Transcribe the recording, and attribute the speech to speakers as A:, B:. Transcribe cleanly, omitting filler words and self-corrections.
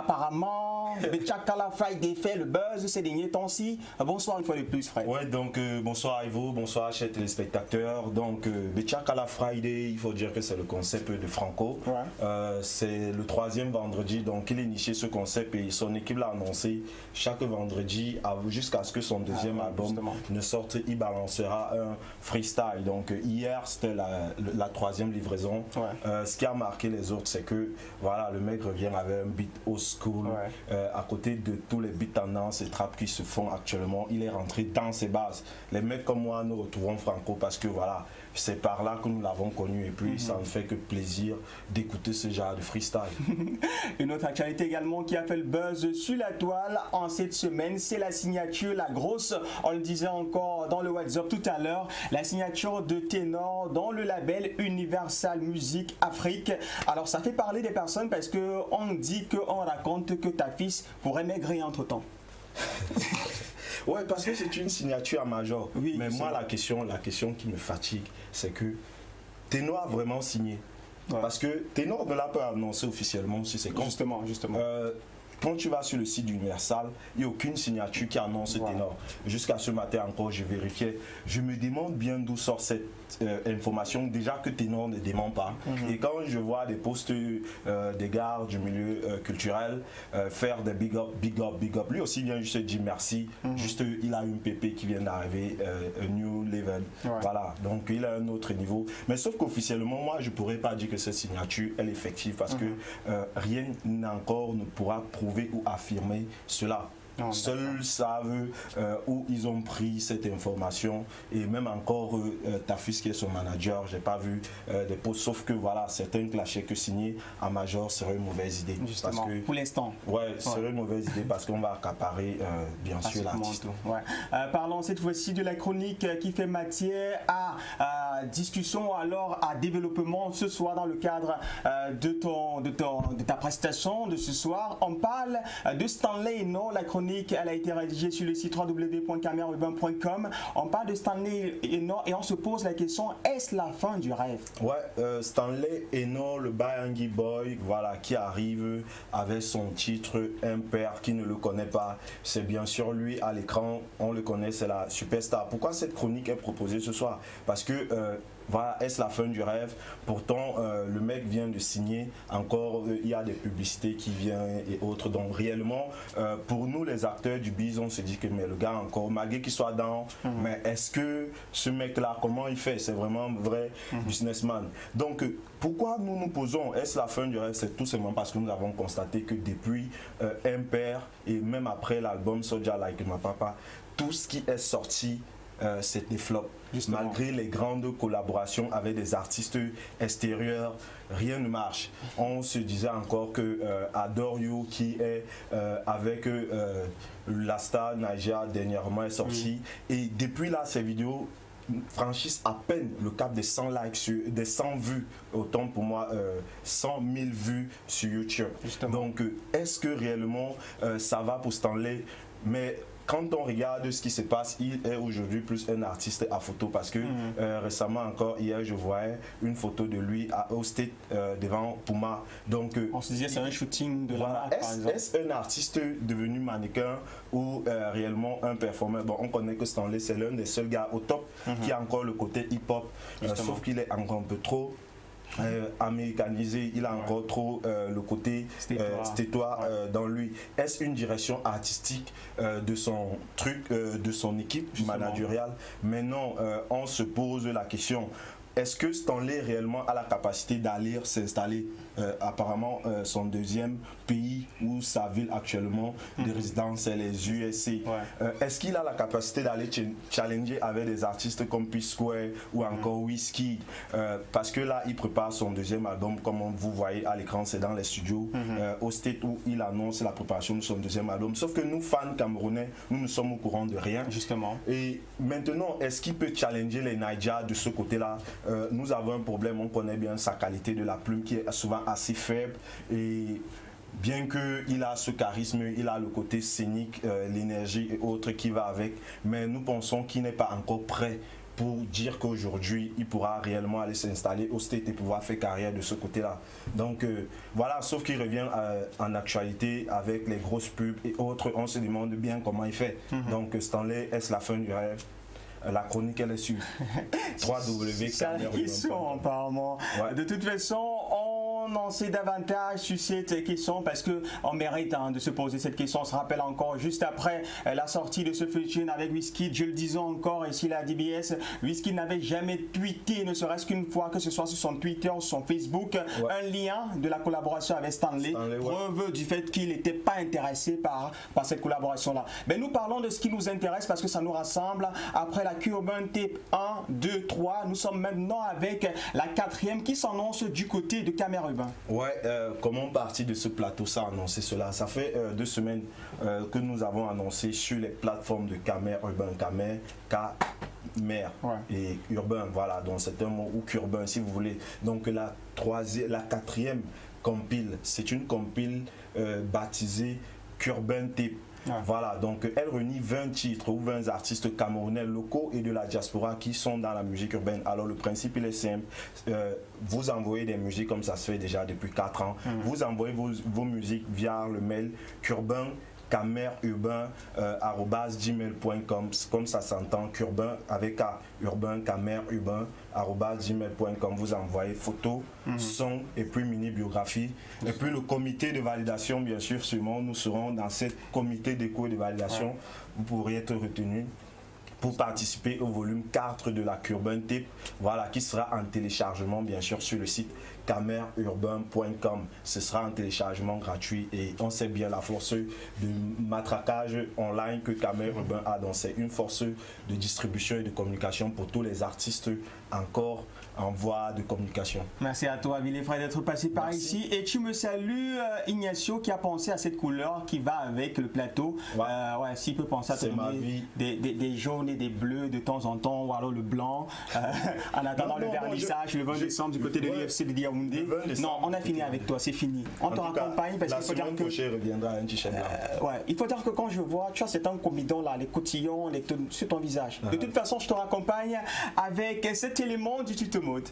A: apparemment, Betchakala Friday fait le buzz ces derniers temps-ci. Bonsoir une fois de plus, Fred.
B: Ouais, donc bonsoir Ivo, bonsoir chers téléspectateurs. Donc Betchakala Friday, il faut dire que c'est le concept de Franco. Ouais. C'est le 3e vendredi, donc il a initié ce concept et son équipe l'a annoncé. Chaque vendredi, jusqu'à ce que son deuxième album ne sorte, il balancera un freestyle. Donc hier, c'était la 3e livraison. Ouais. Ce qui a marqué les autres, c'est que voilà, le mec revient avec un beat old school. Ouais. À côté de tous les beats tendances et trap qui se font actuellement, il est rentré dans ses bases. Les mecs comme moi, nous retrouvons Franco parce que voilà, c'est par là que nous l'avons connu et puis ça ne fait que plaisir d'écouter ce genre de freestyle.
A: Une autre actualité également qui a fait le buzz sur la toile en cette semaine, c'est la signature, la grosse, on le disait encore dans le WhatsApp tout à l'heure, la signature de Ténor dans le label Universal Music Afrique. Alors ça fait parler des personnes parce qu'on dit qu'on raconte que ta fils pourrait maigrir entre temps.
B: Ouais, parce que c'est une signature à major.
A: Oui,
B: mais moi, la question qui me fatigue, c'est que Ténor a vraiment signé. Ouais. Parce que Ténor ne l'a pas annoncé officiellement sur ses comptes.
A: Justement.
B: Quand tu vas sur le site d'Universal, il n'y a aucune signature qui annonce Ténor. Jusqu'à ce matin encore, je vérifiais. Je me demande bien d'où sort cette information. Déjà que Ténor ne dément pas. Et quand je vois des posts des gars du milieu culturel faire des big up, lui aussi vient juste dire merci. Juste, il a une pépé qui vient d'arriver, un new level. Ouais. Voilà, donc il a un autre niveau. Mais sauf qu'officiellement, moi, je ne pourrais pas dire que cette signature elle est effective parce que rien encore ne pourra prouver ou affirmer cela. Seuls savent où ils ont pris cette information et même encore ta fils qui est son manager, j'ai pas vu des posts, sauf que voilà, certains clashaient que signer à major serait une mauvaise idée.
A: Justement,
B: parce que,
A: pour l'instant.
B: Ouais, serait une mauvaise idée parce qu'on va accaparer bien sûr l'artiste.
A: Ouais. Parlons cette fois-ci de la chronique qui fait matière à discussion, alors à développement ce soir dans le cadre de ta prestation de ce soir. On parle de Stanley Eno, la chronique. Elle a été rédigée sur le site www.camerurbain.com. On parle de Stanley Eno et on se pose la question, est-ce la fin du rêve?
B: Ouais, Stanley Eno, le Bayangi Boy, voilà, qui arrive avec son titre Impair, qui ne le connaît pas. C'est bien sûr lui à l'écran, on le connaît, c'est la superstar. Pourquoi cette chronique est proposée ce soir? Parce que voilà, est-ce la fin du rêve? Pourtant, le mec vient de signer. Encore, il y a des publicités qui viennent et autres. Donc, réellement, pour nous, les acteurs du biz, on se dit que mais le gars, encore, malgré qu'il soit dans, mais est-ce que ce mec-là, comment il fait? C'est vraiment un vrai businessman. Donc, pourquoi nous nous posons, est-ce la fin du rêve? C'est tout simplement parce que nous avons constaté que depuis Impair et même après l'album Soja Like My Papa, tout ce qui est sorti, c'était flop. Justement. Malgré les grandes collaborations avec des artistes extérieurs, rien ne marche. On se disait encore que Adore You, qui est avec la star Naija dernièrement, est sortie. Et depuis là, ces vidéos franchissent à peine le cap des 100 likes, des 100 vues, autant pour moi 100 000 vues sur YouTube. Justement. Donc est-ce que réellement ça va pour Stanley? Mais quand on regarde ce qui se passe, il est aujourd'hui plus un artiste à photo parce que récemment encore, hier, je voyais une photo de lui au State devant Puma. Donc,
A: on se disait c'est un shooting de
B: voilà. Est-ce un artiste devenu mannequin ou réellement un performeur? Bon, on connaît que Stanley, c'est l'un des seuls gars au top qui a encore le côté hip-hop, sauf qu'il est encore un peu trop américanisé, il a encore trop le côté stétois dans lui. Est-ce une direction artistique de son truc, de son équipe managériale? Mais non, on se pose la question. Est-ce que Stanley réellement a la capacité d'aller s'installer? Apparemment, son deuxième pays ou sa ville actuellement de résidence, c'est les USA. Est-ce qu'il a la capacité d'aller challenger avec des artistes comme P-Square ou encore Wizkid? Parce que là, il prépare son deuxième album, comme vous voyez à l'écran, c'est dans les studios au State où il annonce la préparation de son deuxième album. Sauf que nous, fans camerounais, nous ne sommes au courant de rien.
A: Justement.
B: Et maintenant, est-ce qu'il peut challenger les Naija de ce côté-là? Nous avons un problème, on connaît bien sa qualité de la plume qui est souvent assez faible et bien qu'il a ce charisme, il a le côté scénique, l'énergie et autres qui va avec, mais nous pensons qu'il n'est pas encore prêt pour dire qu'aujourd'hui, il pourra réellement aller s'installer au State et pouvoir faire carrière de ce côté-là. Donc voilà, sauf qu'il revient en actualité avec les grosses pubs et autres, on se demande bien comment il fait. Donc Stanley, est-ce la fin du rêve? La chronique, elle est sur
A: www.camerurbain.com. Apparemment. Ouais. De toute façon, on en sait davantage sur cette question parce qu'on mérite de se poser cette question. On se rappelle encore juste après la sortie de ce featuring avec Wizkid, je le disais encore ici la DBS, Wizkid n'avait jamais tweeté, ne serait-ce qu'une fois, que ce soit sur son Twitter ou son Facebook, un lien de la collaboration avec Stanley, preuve du fait qu'il n'était pas intéressé par cette collaboration-là. Mais nous parlons de ce qui nous intéresse parce que ça nous rassemble. Après la Urban Tape 1, 2, 3, nous sommes maintenant avec la 4e qui s'annonce du côté de Camerurbain.
B: Ouais, comment partir de ce plateau ça annoncer cela? Ça fait 2 semaines que nous avons annoncé sur les plateformes de Camerurbain, et urbain, voilà, donc c'est un mot, ou urbain si vous voulez. Donc la 4e compile, c'est une compile baptisée Urban Tape. Voilà, donc elle réunit 20 titres ou 20 artistes camerounais locaux et de la diaspora qui sont dans la musique urbaine. Alors le principe il est simple, vous envoyez des musiques comme ça se fait déjà depuis 4 ans, vous envoyez vos musiques via le mail urbain@gmail.com, comme ça s'entend, urbain avec urbain camerurbain@gmail.com. vous envoyez photos, son et puis mini biographie et puis le comité de validation, bien sûr, sûrement nous serons dans ce comité d'écho et de validation. Vous pourrez être retenu pour participer au volume 4 de la Urban Tape, voilà, qui sera en téléchargement bien sûr sur le site camerurbain.com. Ce sera un téléchargement gratuit et on sait bien la force de matraquage online que Camerurbain a, donc c'est une force de distribution et de communication pour tous les artistes encore en voie de communication.
A: Merci à toi Villefray d'être passé par ici et tu me salues Ignacio qui a pensé à cette couleur qui va avec le plateau. S'il peut penser à te donner des jaunes et des bleus de temps en temps ou alors le blanc en attendant le vernissage le 20 décembre du côté de l'UFC de Yaoundé. Non, on a fini avec toi, c'est fini. On te raccompagne parce qu'il faut dire que il faut dire que quand je vois, tu vois, c'est un combidon là, les cotillons sur ton visage. De toute façon, je te raccompagne avec cet élément du tuto mode.